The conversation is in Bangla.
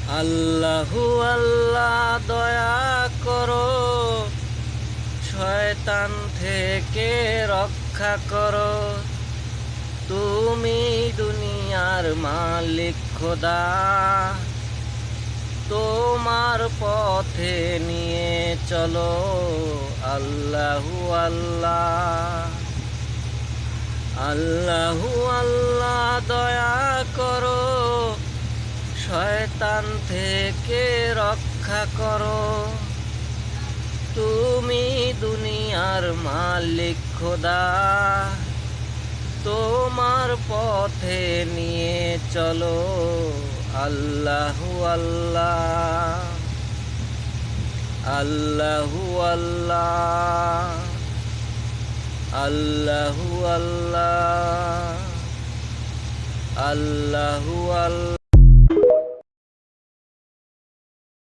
আল্লাহু আল্লাহ দয়া করো, শয়তান থেকে রক্ষা করো। তুমি দুনিয়ার মালিক খোদা, তোমার পথে নিয়ে চলো। আল্লাহু আল্লাহ, আল্লাহু আল্লাহ দয়া করো, শয়তান থেকে রক্ষা করো। তুমি দুনিয়ার মালিক খোদা, তোমার পথে নিয়ে চলো। আল্লাহু আল্লাহ, আল্লাহু আল্লাহ, আল্লাহু আল্লাহ, আল্লাহু আল্লাহ।